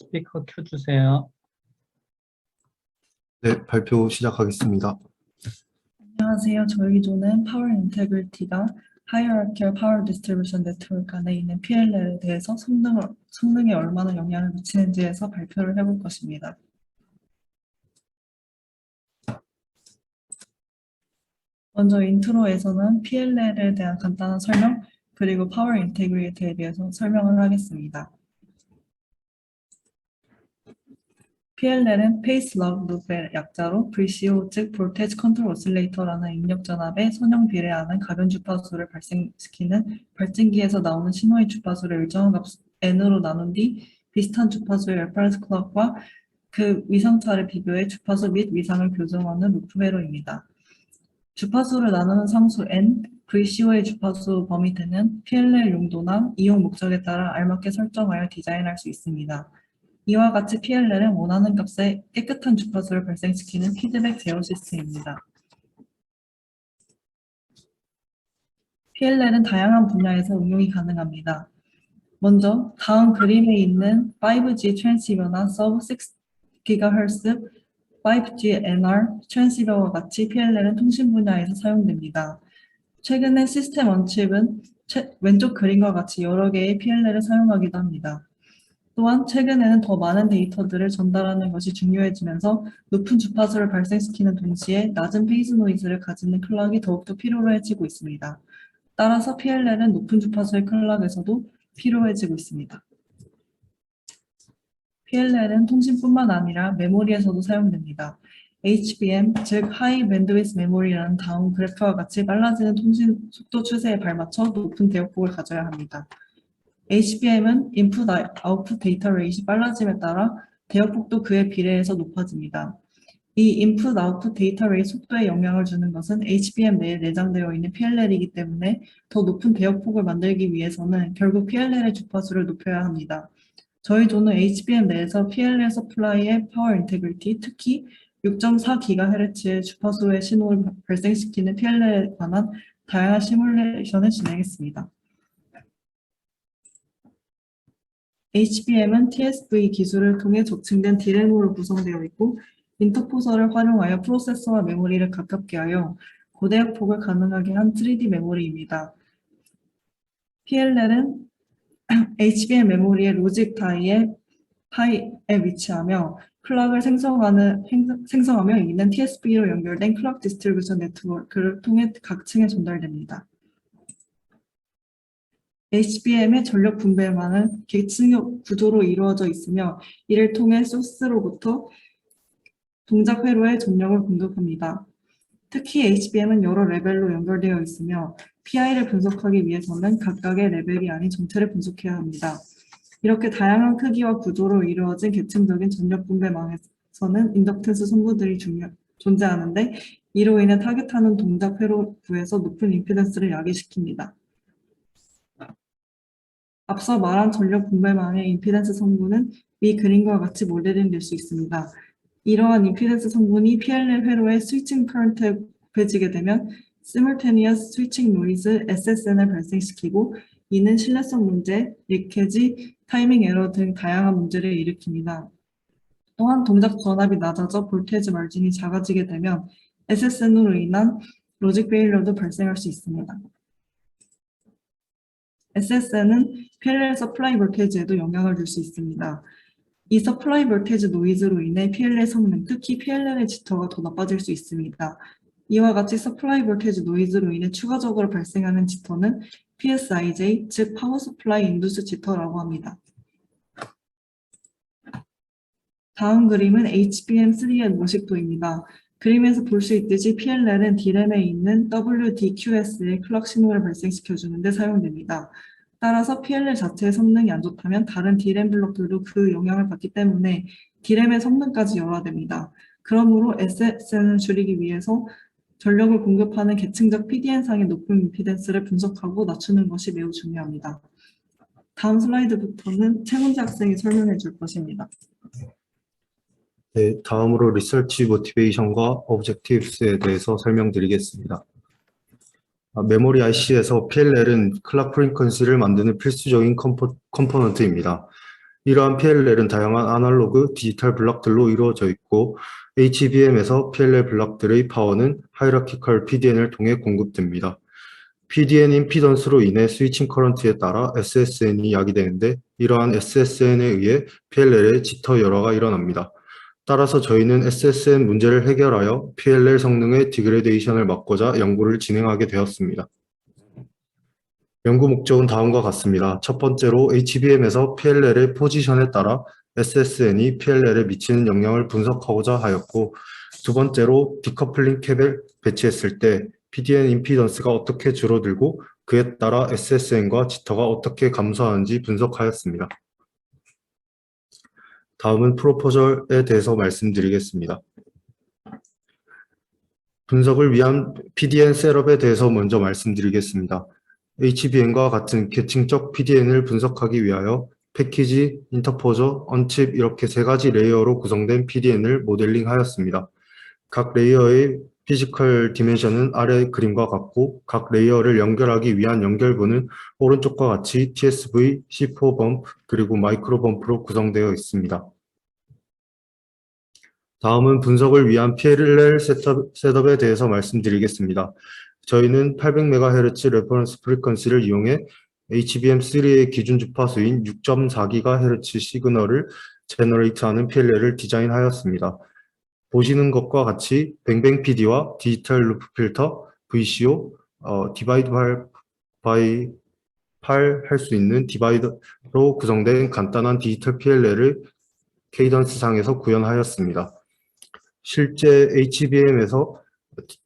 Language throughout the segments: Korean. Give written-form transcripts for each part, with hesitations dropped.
스피커 켜주세요. 네, 발표 시작하겠습니다. 안녕하세요. 저희 기조는 파워 인테그리티가 Hierarchical Power Distribution Network 안에 있는 PLL에 대해서 성능에 얼마나 영향을 미치는지에서 발표를 해볼 것입니다. 먼저 인트로에서는 PLL에 대한 간단한 설명, 그리고 파워 인테그리티에 대해서 설명을 하겠습니다. PLL은 Pace Log Loop의 약자로 VCO, 즉 Voltage Control Oscillator라는 입력 전압에 선형 비례하는 가변 주파수를 발생시키는 발진기에서 나오는 신호의 주파수를 일정한 값 n으로 나눈 뒤 비슷한 주파수의 레퍼런스 클럭과 그 위상차를 비교해 주파수 및 위상을 교정하는 루프 회로입니다. 주파수를 나누는 상수 n, VCO의 주파수 범위 등은 PLL 용도나 이용 목적에 따라 알맞게 설정하여 디자인할 수 있습니다. 이와 같이 PLL은 원하는 값에 깨끗한 주파수를 발생시키는 피드백 제어 시스템입니다. PLL은 다양한 분야에서 응용이 가능합니다. 먼저 다음 그림에 있는 5G 트랜시버나 sub 6GHz 5G NR 트랜시버와 같이 PLL은 통신 분야에서 사용됩니다. 최근에 시스템 원칩은 왼쪽 그림과 같이 여러 개의 PLL을 사용하기도 합니다. 또한 최근에는 더 많은 데이터들을 전달하는 것이 중요해지면서 높은 주파수를 발생시키는 동시에 낮은 페이스 노이즈를 가지는 클락이 더욱더 필요해지고 있습니다. 따라서 PLL은 높은 주파수의 클락에서도 필요해지고 있습니다. PLL은 통신뿐만 아니라 메모리에서도 사용됩니다. HBM, 즉 High Bandwidth Memory라는 다음 그래프와 같이 빨라지는 통신 속도 추세에 발맞춰 높은 대역폭을 가져야 합니다. HBM은 인풋 아웃풋 데이터 레이트이 빨라짐에 따라 대역폭도 그에 비례해서 높아집니다. 이 인풋 아웃풋 데이터 레이트 속도에 영향을 주는 것은 HBM 내에 내장되어 있는 PLL이기 때문에 더 높은 대역폭을 만들기 위해서는 결국 PLL의 주파수를 높여야 합니다. 저희 조는 HBM 내에서 PLL 서플라이의 파워 인테그리티, 특히 6.4GHz의 주파수의 신호를 발생시키는 PLL에 관한 다양한 시뮬레이션을 진행했습니다. HBM은 TSV 기술을 통해 적층된 D램으로 구성되어 있고 인터포서를 활용하여 프로세서와 메모리를 가깝게 하여 고대역폭을 가능하게 한 3D 메모리입니다. PLL은 HBM 메모리의 로직 타이에 위치하며 클락을 생성하며 있는 TSV로 연결된 클락 디스트리뷰션 네트워크를 통해 각 층에 전달됩니다. HBM의 전력 분배망은 계층 구조로 이루어져 있으며 이를 통해 소스로부터 동작 회로에 전력을 공급합니다. 특히 HBM은 여러 레벨로 연결되어 있으며 PI를 분석하기 위해서는 각각의 레벨이 아닌 전체를 분석해야 합니다. 이렇게 다양한 크기와 구조로 이루어진 계층적인 전력 분배망에서는 인덕턴스 성분들이 존재하는데 이로 인해 타깃하는 동작 회로부에서 높은 임피던스를 야기시킵니다. 앞서 말한 전력 분배망의 임피던스 성분은 위 그림과 같이 모델링될 수 있습니다. 이러한 임피던스 성분이 PLL 회로의 스위칭 커런트에 곱해지게 되면 Simultaneous Switching Noise SSN을 발생시키고 이는 신뢰성 문제, 리케지, 타이밍 에러 등 다양한 문제를 일으킵니다. 또한 동작 전압이 낮아져 볼테이지 마진이 작아지게 되면 SSN으로 인한 로직 페일러도 발생할 수 있습니다. SSN은 PLL 서플라이 볼테이지에도 영향을 줄 수 있습니다. 이 서플라이 볼테이지 노이즈로 인해 PLL 성능, 특히 PLL의 지터가 더 나빠질 수 있습니다. 이와 같이 서플라이 볼테이지 노이즈로 인해 추가적으로 발생하는 지터는 PSIJ, 즉 파워 서플라이 인두스 지터라고 합니다. 다음 그림은 HBM3의 모식도입니다. 그림에서 볼 수 있듯이 PLL은 D램에 있는 WDQS의 클럭 신호를 발생시켜주는 데 사용됩니다. 따라서 PLL 자체의 성능이 안 좋다면 다른 D램 블록들도 그 영향을 받기 때문에 D램의 성능까지 열어야됩니다. 그러므로 SSN을 줄이기 위해서 전력을 공급하는 계층적 PDN상의 높은 임피던스를 분석하고 낮추는 것이 매우 중요합니다. 다음 슬라이드부터는 최문재 학생이 설명해 줄 것입니다. 네, 다음으로 리서치 모티베이션과 오브젝티브스에 대해서 설명드리겠습니다. 메모리 IC에서 PLL은 클락 프리퀀시를 만드는 필수적인 컴포넌트입니다. 이러한 PLL은 다양한 아날로그 디지털 블록들로 이루어져 있고 HBM에서 PLL 블록들의 파워는 하이라키컬 PDN을 통해 공급됩니다. PDN 임피던스로 인해 스위칭 커런트에 따라 SSN이 야기되는데 이러한 SSN에 의해 PLL의 지터 열화가 일어납니다. 따라서 저희는 SSN 문제를 해결하여 PLL 성능의 디그레데이션을 막고자 연구를 진행하게 되었습니다. 연구 목적은 다음과 같습니다. 첫 번째로 HBM에서 PLL의 포지션에 따라 SSN이 PLL에 미치는 영향을 분석하고자 하였고, 두 번째로 디커플링 캡을 배치했을 때 PDN 임피던스가 어떻게 줄어들고 그에 따라 SSN과 지터가 어떻게 감소하는지 분석하였습니다. 다음은 프로포절에 대해서 말씀드리겠습니다. 분석을 위한 PDN 셋업에 대해서 먼저 말씀드리겠습니다. HBM과 같은 계층적 PDN을 분석하기 위하여 패키지, 인터포저, 언칩 이렇게 세 가지 레이어로 구성된 PDN을 모델링하였습니다. 각 레이어의 피지컬 디멘션은 아래 그림과 같고 각 레이어를 연결하기 위한 연결부는 오른쪽과 같이 TSV, C4 범프, 그리고 마이크로 범프로 구성되어 있습니다. 다음은 분석을 위한 PLL 셋업에 대해서 말씀드리겠습니다. 저희는 800MHz 레퍼런스 프리퀀시를 이용해 HBM3의 기준 주파수인 6.4GHz 시그널을 제너레이트하는 PLL을 디자인하였습니다. 보시는 것과 같이 뱅뱅 PD와 디지털 루프 필터, VCO, 디바이드 바이 8 할 수 있는 디바이더로 구성된 간단한 디지털 PLL을 케이던스 상에서 구현하였습니다. 실제 HBM에서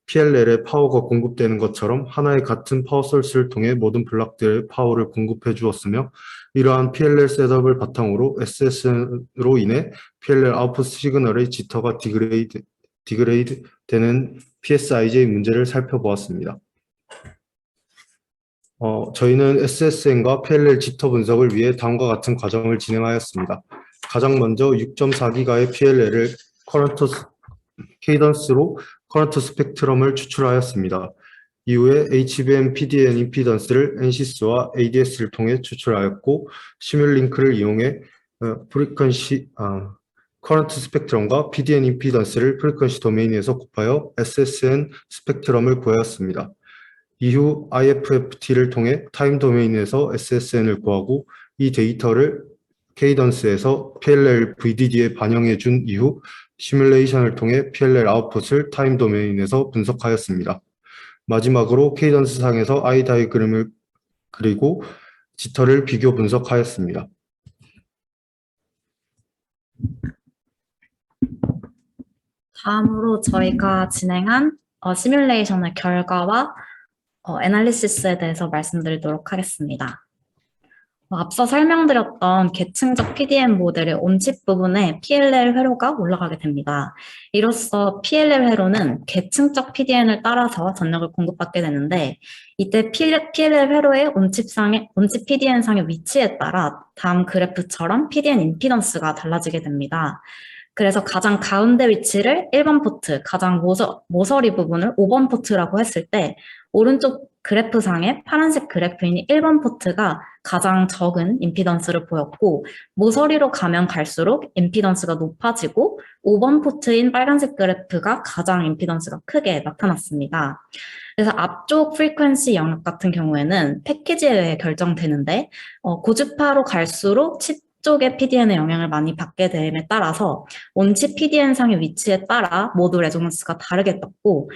PLL에 파워가 공급되는 것처럼 하나의 같은 파워 소스를 통해 모든 블록들의 파워를 공급해 주었으며 이러한 PLL 셋업을 바탕으로 SSN으로 인해 PLL 아웃풋 시그널의 지터가 디그레이드 되는 PSIJ 문제를 살펴보았습니다. 저희는 SSN과 PLL 지터 분석을 위해 다음과 같은 과정을 진행하였습니다. 가장 먼저 6.4기가의 PLL을 케이던스로 커런트 스펙트럼을 추출하였습니다. 이후에 HBM PDN 임피던스를 NCS와 ADS를 통해 추출하였고 시뮬링크를 이용해 커런트 스펙트럼과 PDN 임피던스를 프리퀀시 도메인에서 곱하여 SSN 스펙트럼을 구하였습니다. 이후 IFFT를 통해 타임 도메인에서 SSN을 구하고 이 데이터를 케이던스에서 PLL VDD에 반영해 준 이후 시뮬레이션을 통해 PLL 아웃풋을 타임 도메인에서 분석하였습니다. 마지막으로 케이던스 상에서 I 다이그램을 그리고 지터를 비교 분석하였습니다. 다음으로 저희가 진행한 시뮬레이션의 결과와 애널리시스에 대해서 말씀드리도록 하겠습니다. 앞서 설명드렸던 계층적 PDN 모델의 온칩 부분에 PLL 회로가 올라가게 됩니다. 이로써 PLL 회로는 계층적 PDN을 따라서 전력을 공급받게 되는데 이때 PLL 회로의 온칩 PDN상의 위치에 따라 다음 그래프처럼 PDN 임피던스가 달라지게 됩니다. 그래서 가장 가운데 위치를 1번 포트, 가장 모서리 부분을 5번 포트라고 했을 때 오른쪽 그래프상의 파란색 그래프인 1번 포트가 가장 적은 임피던스를 보였고 모서리로 가면 갈수록 임피던스가 높아지고 5번 포트인 빨간색 그래프가 가장 임피던스가 크게 나타났습니다. 그래서 앞쪽 프리퀀시 영역 같은 경우에는 패키지에 의해 결정되는데 고주파로 갈수록 칩 쪽의 PDN의 영향을 많이 받게 됨에 따라서 온칩 PDN상의 위치에 따라 모두 레조넌스가 다르게 떴고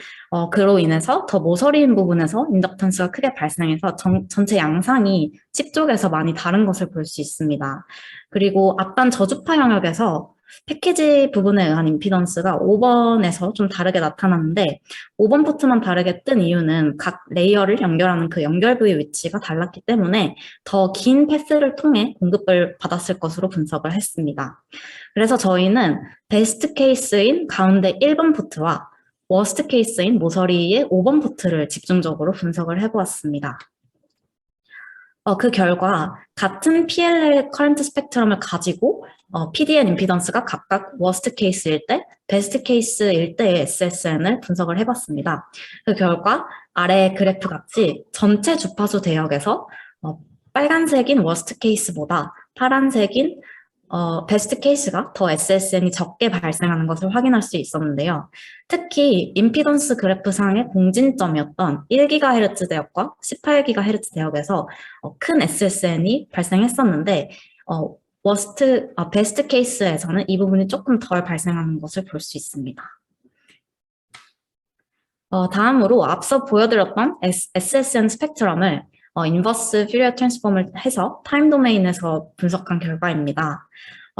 그로 인해서 더 모서리인 부분에서 인덕턴스가 크게 발생해서 전체 양상이 칩 쪽에서 많이 다른 것을 볼 수 있습니다. 그리고 앞단 저주파 영역에서 패키지 부분에 의한 임피던스가 5번에서 좀 다르게 나타났는데 5번 포트만 다르게 뜬 이유는 각 레이어를 연결하는 그 연결부의 위치가 달랐기 때문에 더 긴 패스를 통해 공급을 받았을 것으로 분석을 했습니다. 그래서 저희는 베스트 케이스인 가운데 1번 포트와 워스트 케이스인 모서리의 5번 포트를 집중적으로 분석을 해보았습니다. 그 결과 같은 PLL 커런트 스펙트럼을 가지고 PDN 임피던스가 각각 워스트 케이스일 때, 베스트 케이스일 때의 SSN을 분석을 해봤습니다. 그 결과 아래 그래프 같이 전체 주파수 대역에서 빨간색인 워스트 케이스보다 파란색인 베스트 케이스가 더 SSN이 적게 발생하는 것을 확인할 수 있었는데요. 특히 임피던스 그래프상의 공진점이었던 1GHz 대역과 18GHz 대역에서 큰 SSN이 발생했었는데 베스트 케이스에서는 이 부분이 조금 덜 발생하는 것을 볼 수 있습니다. 다음으로 앞서 보여드렸던 SSN 스펙트럼을 인버스 퓨리어 트랜스폼을 해서 타임 도메인에서 분석한 결과입니다.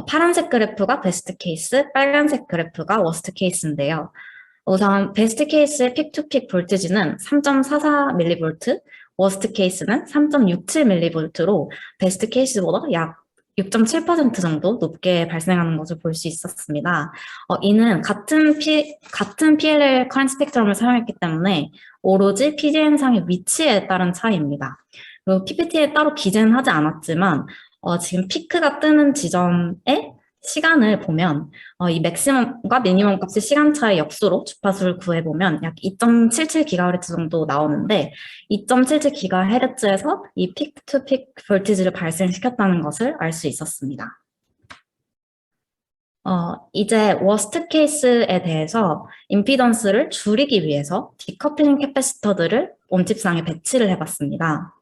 파란색 그래프가 베스트 케이스, 빨간색 그래프가 워스트 케이스인데요. 우선 베스트 케이스의 픽투픽 볼티지는 3.44mV, 워스트 케이스는 3.67mV로 베스트 케이스보다 약 6.7% 정도 높게 발생하는 것을 볼 수 있었습니다. 이는 같은 PLL 커런트 스펙트럼을 사용했기 때문에 오로지 PDN상의 위치에 따른 차이입니다. 그리고 PPT에 따로 기재는 하지 않았지만 지금 피크가 뜨는 지점의 시간을 보면 이 맥시멈과 미니멈 값의 시간차의 역수로 주파수를 구해보면 약 2.77GHz 정도 나오는데 2.77GHz에서 이 픽-투-픽 볼티지를 발생시켰다는 것을 알 수 있었습니다. 이제 워스트 케이스에 대해서 임피던스를 줄이기 위해서 디커플링 캐패시터들을 온칩상에 배치를 해봤습니다.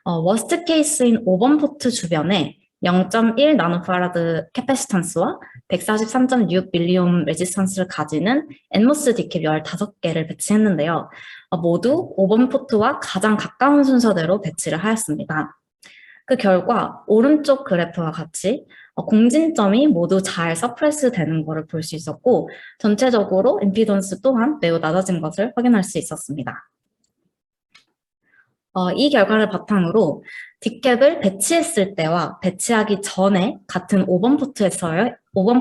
워스트 케이스인 5번 포트 주변에 0.1 나노파라드 캐패시턴스와 143.6 밀리옴 레지스턴스를 가지는 엔모스 디캡 15개를 배치했는데요. 모두 5번 포트와 가장 가까운 순서대로 배치를 하였습니다. 그 결과 오른쪽 그래프와 같이 공진점이 모두 잘 서프레스 되는 것을 볼 수 있었고 전체적으로 임피던스 또한 매우 낮아진 것을 확인할 수 있었습니다. 이 결과를 바탕으로 디캡을 배치했을 때와 배치하기 전에 같은 5번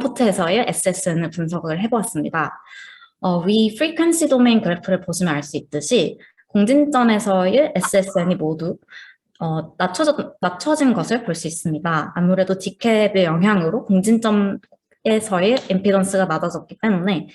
포트에서의 SSN을 분석을 해보았습니다. 위 프리퀀시 도메인 그래프를 보시면 알 수 있듯이 공진점에서의 SSN이 모두 낮춰진 것을 볼 수 있습니다. 아무래도 디캡의 영향으로 공진점에서의 임피던스가 낮아졌기 때문에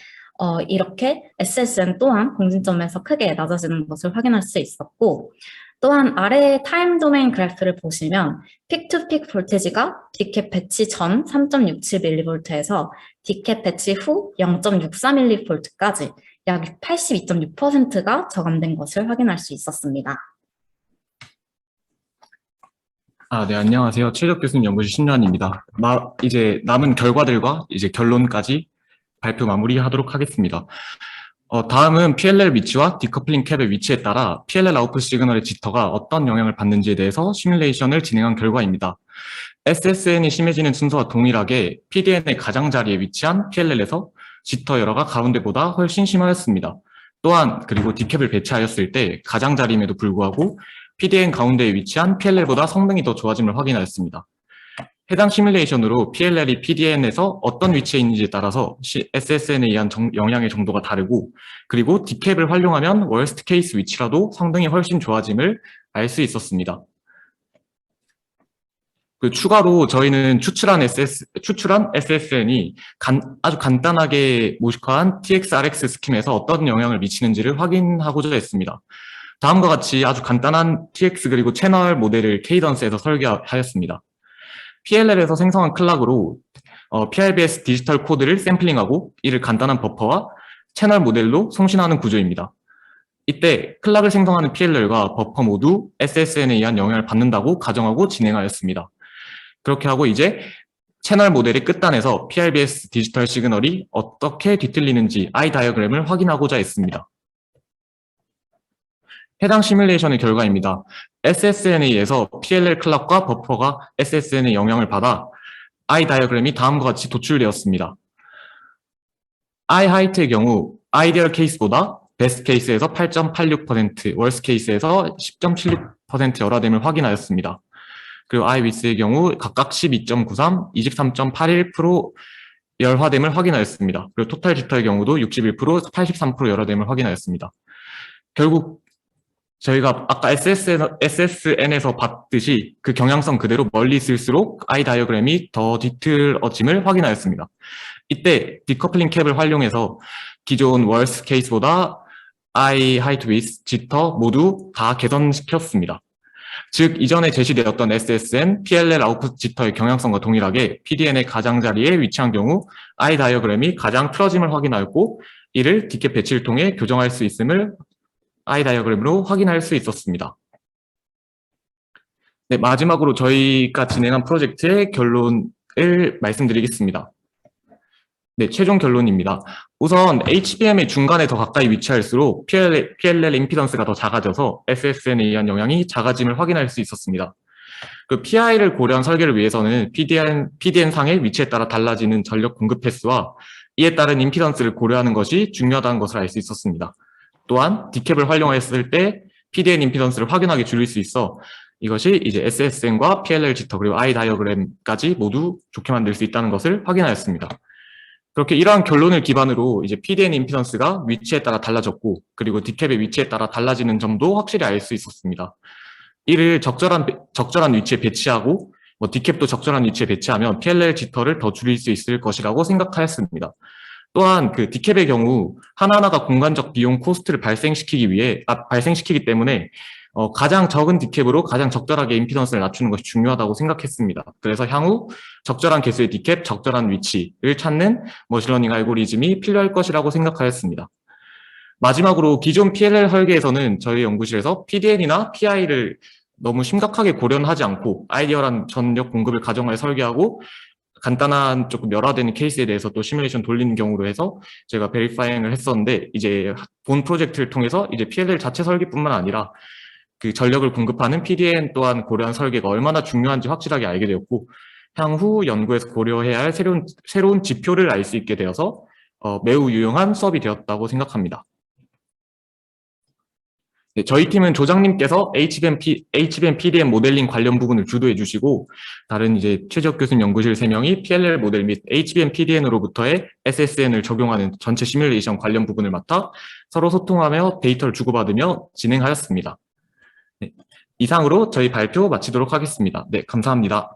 이렇게 SSN 또한 공진점에서 크게 낮아지는 것을 확인할 수 있었고 또한 아래 타임 도메인 그래프를 보시면 픽투픽 볼테지가 디캡 배치 전 3.67mV에서 디캡 배치 후 0.64mV까지 약 82.6%가 저감된 것을 확인할 수 있었습니다. 네, 안녕하세요. 최적 교수님 연구실 신유한입니다. 이제 남은 결과들과 이제 결론까지 발표 마무리하도록 하겠습니다. 다음은 PLL 위치와 디커플링 캡의 위치에 따라 PLL 아웃풋 시그널의 지터가 어떤 영향을 받는지에 대해서 시뮬레이션을 진행한 결과입니다. SSN이 심해지는 순서와 동일하게 PDN의 가장자리에 위치한 PLL에서 지터 여러가 가운데보다 훨씬 심하였습니다. 또한 그리고 디캡을 배치하였을 때 가장자리임에도 불구하고 PDN 가운데에 위치한 PLL보다 성능이 더 좋아짐을 확인하였습니다. 해당 시뮬레이션으로 PLL이 PDN에서 어떤 위치에 있는지에 따라서 SSN에 의한 영향의 정도가 다르고 그리고 디캡을 활용하면 월스트 케이스 위치라도 성능이 훨씬 좋아짐을 알 수 있었습니다. 추가로 저희는 추출한 SSN이 아주 간단하게 모식화한 TX-RX 스킴에서 어떤 영향을 미치는지를 확인하고자 했습니다. 다음과 같이 아주 간단한 TX 그리고 채널 모델을 케이던스에서 설계하였습니다. PLL에서 생성한 클락으로 PRBS 디지털 코드를 샘플링하고 이를 간단한 버퍼와 채널 모델로 송신하는 구조입니다. 이때 클락을 생성하는 PLL과 버퍼 모두 SSN에 의한 영향을 받는다고 가정하고 진행하였습니다. 그렇게 하고 이제 채널 모델의 끝단에서 PRBS 디지털 시그널이 어떻게 뒤틀리는지 I 다이어그램을 확인하고자 했습니다. 해당 시뮬레이션의 결과입니다. SSN에 의해서 PLL 클락과 버퍼가 SSN의 영향을 받아 I 다이어그램이 다음과 같이 도출되었습니다. I 하이트의 경우 아이디얼 케이스보다 베스트 케이스에서 8.86%, 월스 케이스에서 10.76% 열화됨을 확인하였습니다. 그리고 I 위스의 경우 각각 12.93, 23.81% 열화됨을 확인하였습니다. 그리고 토탈 지터의 경우도 61%, 83% 열화됨을 확인하였습니다. 결국 저희가 아까 SSN에서 봤듯이 그 경향성 그대로 멀리 있을수록 I 다이어그램이 더 뒤틀어짐을 확인하였습니다. 이때 디커플링 캡을 활용해서 기존 월스 케이스보다 I, height, width, 지터 모두 다 개선시켰습니다. 즉, 이전에 제시되었던 SSN, PLL 아웃풋 지터의 경향성과 동일하게 PDN의 가장자리에 위치한 경우 I 다이어그램이 가장 틀어짐을 확인하였고, 이를 디캡 배치를 통해 교정할 수 있음을 I 다이어그램으로 확인할 수 있었습니다. 네, 마지막으로 저희가 진행한 프로젝트의 결론을 말씀드리겠습니다. 네, 최종 결론입니다. 우선 HBM의 중간에 더 가까이 위치할수록 PLL 임피던스가 더 작아져서 SSN에 의한 영향이 작아짐을 확인할 수 있었습니다. 그 PI를 고려한 설계를 위해서는 PDN상의 위치에 따라 달라지는 전력 공급 횟수와 이에 따른 임피던스를 고려하는 것이 중요하다는 것을 알 수 있었습니다. 또한 디캡을 활용했을 때 PDN 임피던스를 확연하게 줄일 수 있어 이것이 이제 SSN과 PLL 지터 그리고 I 다이어그램까지 모두 좋게 만들 수 있다는 것을 확인하였습니다. 그렇게 이러한 결론을 기반으로 이제 PDN 임피던스가 위치에 따라 달라졌고 그리고 디캡의 위치에 따라 달라지는 점도 확실히 알 수 있었습니다. 이를 적절한 위치에 배치하고 디캡도 적절한 위치에 배치하면 PLL 지터를 더 줄일 수 있을 것이라고 생각하였습니다. 또한 그 디캡의 경우 하나하나가 공간적 비용 코스트를 발생시키기 때문에 가장 적은 디캡으로 가장 적절하게 임피던스를 낮추는 것이 중요하다고 생각했습니다. 그래서 향후 적절한 개수의 디캡, 적절한 위치를 찾는 머신러닝 알고리즘이 필요할 것이라고 생각하였습니다. 마지막으로 기존 PLL 설계에서는 저희 연구실에서 PDN이나 PI를 너무 심각하게 고려는 하지 않고 아이디어란 전력 공급을 가정하에 설계하고 간단한 조금 열화되는 케이스에 대해서 또 시뮬레이션 돌리는 경우로 해서 제가 베리파잉을 했었는데 이제 본 프로젝트를 통해서 이제 PLL 자체 설계뿐만 아니라 그 전력을 공급하는 PDN 또한 고려한 설계가 얼마나 중요한지 확실하게 알게 되었고 향후 연구에서 고려해야 할 새로운 지표를 알 수 있게 되어서 매우 유용한 수업이 되었다고 생각합니다. 네, 저희 팀은 조장님께서 HBM PDN 모델링 관련 부분을 주도해 주시고 다른 이제 최지혁 교수님 연구실 3명이 PLL 모델 및 HBM PDN으로부터의 SSN을 적용하는 전체 시뮬레이션 관련 부분을 맡아 서로 소통하며 데이터를 주고받으며 진행하였습니다. 네, 이상으로 저희 발표 마치도록 하겠습니다. 네, 감사합니다.